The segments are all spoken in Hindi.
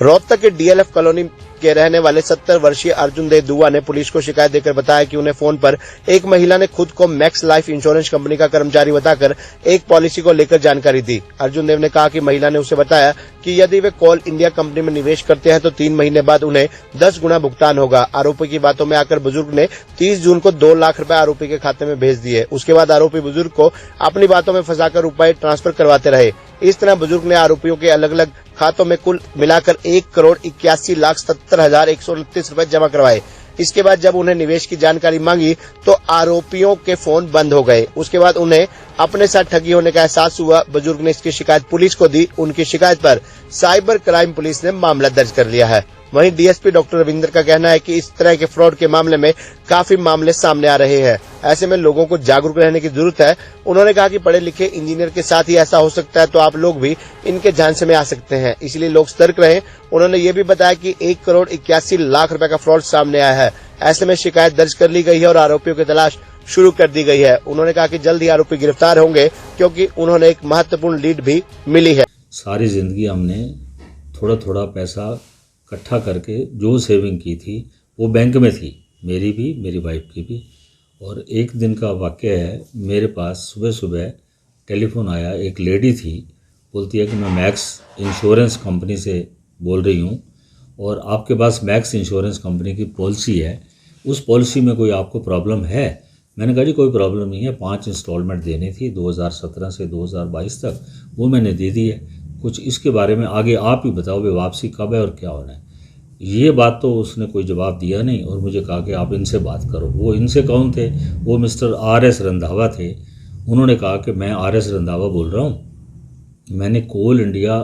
रोहतक के डीएलएफ कॉलोनी के रहने वाले 70 वर्षीय अर्जुन देव दुआ ने पुलिस को शिकायत देकर बताया कि उन्हें फोन पर एक महिला ने खुद को मैक्स लाइफ इंश्योरेंस कंपनी का कर्मचारी बताकर एक पॉलिसी को लेकर जानकारी दी। अर्जुन देव ने कहा कि महिला ने उसे बताया कि यदि वे कोल इंडिया कंपनी में निवेश करते हैं तो 3 महीने बाद उन्हें 10 गुना भुगतान होगा। आरोपी की बातों में आकर बुजुर्ग ने 30 जून को 2 लाख रुपए आरोपी के खाते में भेज दिए। उसके बाद आरोपी बुजुर्ग को अपनी बातों में फंसाकर रुपए ट्रांसफर करवाते रहे। इस तरह बुजुर्ग ने आरोपियों के अलग अलग खातों में कुल मिलाकर 1,81,70,129 रुपए जमा करवाए। इसके बाद जब उन्हें निवेश की जानकारी मांगी तो आरोपियों के फोन बंद हो गए। उसके बाद उन्हें अपने साथ ठगी होने का एहसास हुआ। बुजुर्ग ने इसकी शिकायत पुलिस को दी। उनकी शिकायत पर साइबर क्राइम पुलिस ने मामला दर्ज कर लिया है। वहीं डीएसपी डॉक्टर रविंद्र का कहना है कि इस तरह के फ्रॉड के मामले में काफी मामले सामने आ रहे हैं। ऐसे में लोगों को जागरूक रहने की जरूरत है। उन्होंने कहा कि पढ़े लिखे इंजीनियर के साथ ही ऐसा हो सकता है तो आप लोग भी इनके झांसे में आ सकते हैं, इसलिए लोग सतर्क रहें। उन्होंने ये भी बताया कि 1,81,00,000 रुपए का फ्रॉड सामने आया है। ऐसे में शिकायत दर्ज कर ली गई है और आरोपियों की तलाश शुरू कर दी गई है। उन्होंने कहा कि जल्द ही आरोपी गिरफ्तार होंगे क्योंकि उन्होंने एक महत्वपूर्ण लीड भी मिली है। सारी जिंदगी हमने थोड़ा थोड़ा पैसा इकट्ठा करके जो सेविंग की थी वो बैंक में थी, मेरी भी मेरी वाइफ की भी। और एक दिन का वाक़या है, मेरे पास सुबह सुबह टेलीफोन आया। एक लेडी थी, बोलती है कि मैं मैक्स इंश्योरेंस कंपनी से बोल रही हूँ और आपके पास मैक्स इंश्योरेंस कंपनी की पॉलिसी है, उस पॉलिसी में कोई आपको प्रॉब्लम है? मैंने कहा जी कोई प्रॉब्लम नहीं है, 5 इंस्टॉलमेंट देनी थी 2017 से 2022 तक, वो मैंने दे दी है। कुछ इसके बारे में आगे आप ही बताओ, वे वापसी कब है और क्या होना है। ये बात तो उसने कोई जवाब दिया नहीं और मुझे कहा कि आप इनसे बात करो। वो इनसे कौन थे? वो मिस्टर RS रंधावा थे। उन्होंने कहा कि मैं RS रंधावा बोल रहा हूँ, मैंने कोल इंडिया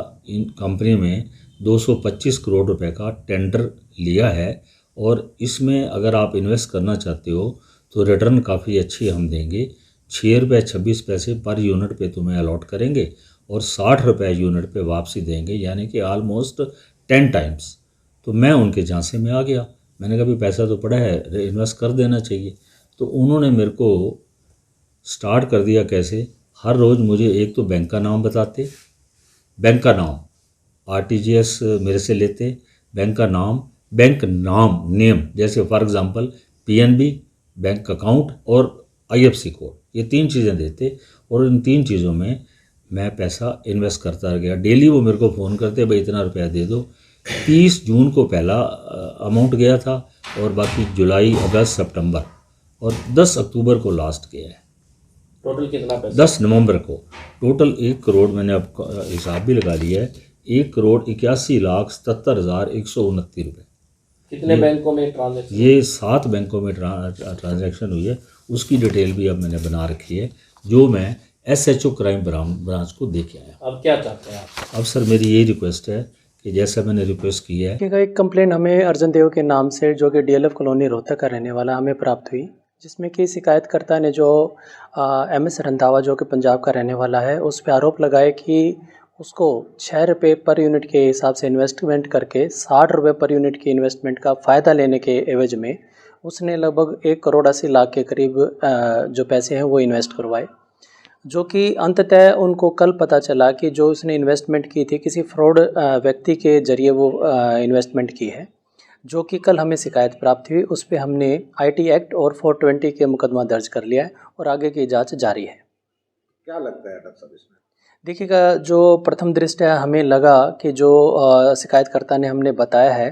कंपनी में 225 करोड़ रुपए का टेंडर लिया है और इसमें अगर आप इन्वेस्ट करना चाहते हो तो रिटर्न काफ़ी अच्छी हम देंगे। 6 रुपये 26 पैसे पर यूनिट पे तुम्हें अलॉट करेंगे और 60 रुपये यूनिट पे वापसी देंगे, यानी कि ऑलमोस्ट 10 टाइम्स। तो मैं उनके झांसे में आ गया। मैंने कहा भी पैसा तो पड़ा है, इन्वेस्ट कर देना चाहिए। तो उन्होंने मेरे को स्टार्ट कर दिया कैसे, हर रोज़ मुझे एक तो बैंक का नाम बताते, बैंक का नाम RTGS मेरे से लेते, बैंक का नाम, बैंक नाम नेम, जैसे for example PNB, bank account और IFC कोड, ये 3 चीज़ें देते और इन 3 चीज़ों में मैं पैसा इन्वेस्ट करता गया। डेली वो मेरे को फ़ोन करते, भाई इतना रुपया दे दो। 30 जून को पहला अमाउंट गया था और बाकी जुलाई, अगस्त, सितंबर और 10 अक्टूबर को लास्ट गया है। टोटल कितना पैसा? 10 नवंबर को टोटल 1 करोड़, मैंने अब हिसाब भी लगा लिया है, 1,81,77,129 रुपये। कितने बैंकों में ट्रांजैक्शन? ये 7 बैंकों में ट्रांजैक्शन हुई है। उसकी डिटेल भी अब मैंने बना रखी है, जो मैं SHO क्राइम ब्रांच को दे के आया। अब क्या चाहते हैं आप? अब सर मेरी यही रिक्वेस्ट है कि जैसा मैंने रिक्वेस्ट की है, एक कंप्लेंट हमें अर्जुन देव के नाम से, जो कि DLF कॉलोनी रोहतक का रहने वाला, हमें प्राप्त हुई, जिसमें कि शिकायतकर्ता ने जो MS रंधावा, जो कि पंजाब का रहने वाला है, उस पर आरोप लगाए कि उसको 6 रुपये पर यूनिट के हिसाब से इन्वेस्टमेंट करके 60 रुपये पर यूनिट की इन्वेस्टमेंट का फ़ायदा लेने के एवज में उसने लगभग 1,80,00,000 के करीब जो पैसे हैं वो इन्वेस्ट करवाए, जो कि अंततः उनको कल पता चला कि जो उसने इन्वेस्टमेंट की थी किसी फ्रॉड व्यक्ति के जरिए वो इन्वेस्टमेंट की है, जो कि कल हमें शिकायत प्राप्त हुई। उस पर हमने IT एक्ट और 420 के मुकदमा दर्ज कर लिया है और आगे की जांच जारी है। क्या लगता है डॉक्टर साहब इसमें? देखिएगा, जो प्रथम दृष्टया हमें लगा कि जो शिकायतकर्ता ने हमने बताया है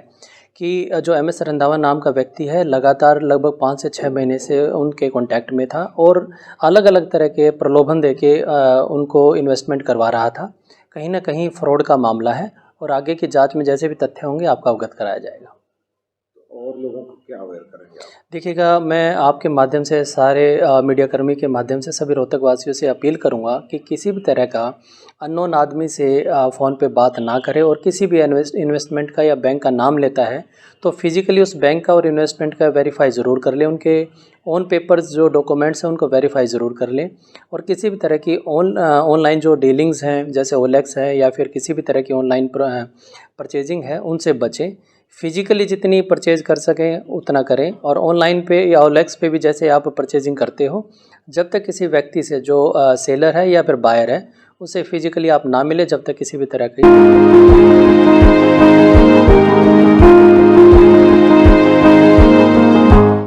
कि जो MS रंधावा नाम का व्यक्ति है, लगातार लगभग 5 से 6 महीने से उनके कांटेक्ट में था और अलग अलग तरह के प्रलोभन देके उनको इन्वेस्टमेंट करवा रहा था। कहीं ना कहीं फ्रॉड का मामला है और आगे की जांच में जैसे भी तथ्य होंगे आपको अवगत कराया जाएगा। और लोगों को क्या अवेयर करेंगे आप? देखिएगा, मैं आपके माध्यम से, सारे मीडिया कर्मी के माध्यम से सभी रोहतक वासियों से अपील करूंगा कि किसी भी तरह का अननोन आदमी से फ़ोन पे बात ना करें और किसी भी इन्वेस्टमेंट का या बैंक का नाम लेता है तो फिज़िकली उस बैंक का और इन्वेस्टमेंट का वेरीफाई ज़रूर कर लें। उनके ऑन पेपर्स जो डॉक्यूमेंट्स हैं उनको वेरीफाई ज़रूर कर लें और किसी भी तरह की ऑनलाइन जो डीलिंग्स हैं, जैसे OLX है या फिर किसी भी तरह की ऑनलाइन परचेजिंग है, उनसे बचें। फिजिकली जितनी परचेज कर सकें उतना करें और ऑनलाइन पे या OLX पे भी जैसे आप परचेजिंग करते हो, जब तक किसी व्यक्ति से जो सेलर है या फिर बायर है उसे फिजिकली आप ना मिले, जब तक किसी भी तरह की